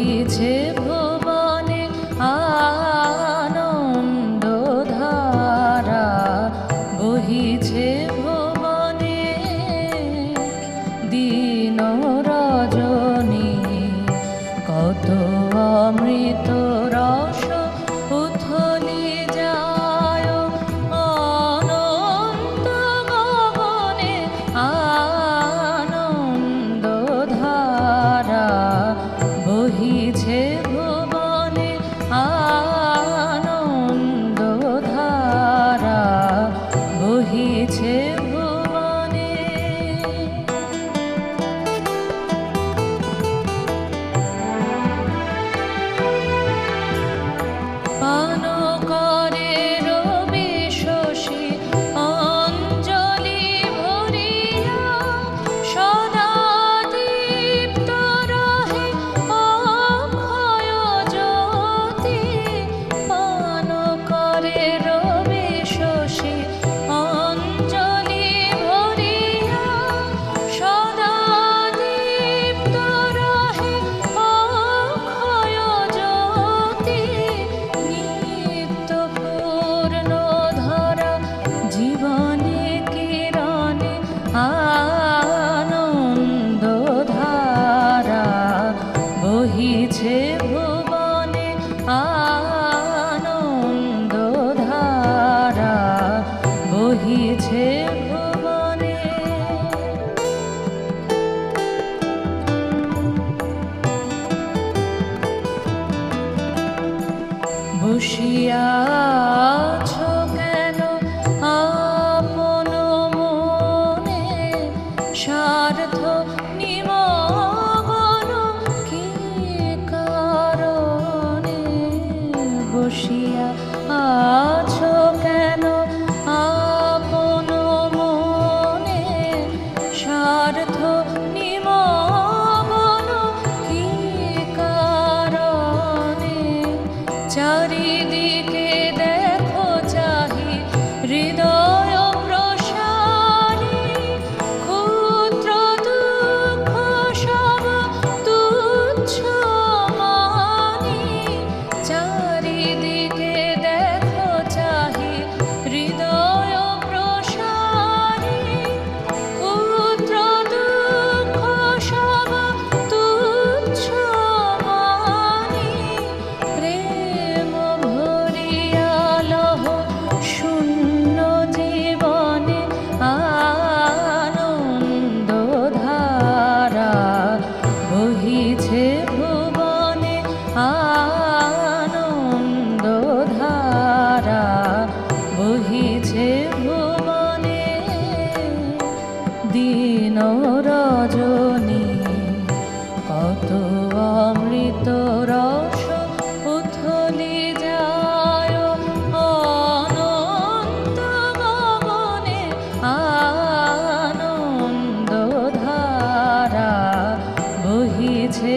বহিছে ভুবনে আনন্দধারা, বহিছে ভুবনে দিন রজনী। কত অমৃত রস উথলি যায় অনন্ত গগনে আনন্দধারা, বহিছে ভুবনে আনন্দধারা, বহিছে ভুবনে। পান করে রবি শশী অঞ্জলি ভরিয়া, সদা দীপ্ত রহে অক্ষয় জ্যোতি। পান করে রবি শশী অঞ্জলি ভরিয়া, সদা দীপ্ত রহে অক্ষয় জ্যোতি। নিত্য পূর্ণ ধরা জীবনে কিরণে আনন্দধারা, বহিছে ভুবনে আনন্দধারা, বহিছে ভুবনে। বসিয়া আছো কেন আপন মনে, স্বার্থ নিমগ্ন কি কারণে? বসিয়া আছো কেন আপন মনে, স্বার্থ নিমগ্ন কি কারণে? চারিদিকে দেখো চাহি হৃদয় প্রসারী, ক্ষুদ্র দুঃখ সব তুচ্ছ মানি। চারিদিকে দেখো চাহি হৃদয় প্রসারী, ক্ষুদ্র দুঃখ সব তুচ্ছ মানি। প্রেম ভরিয়া লহ শূন্য জীবনে আনন্দধারা, বহিছে ভুবনে আনন্দধারা, বহিছে ভুবনে দিন রজনী। কত অমৃত রস উথলি যায় অনন্ত গগনে আনন্দধারা, বহিছে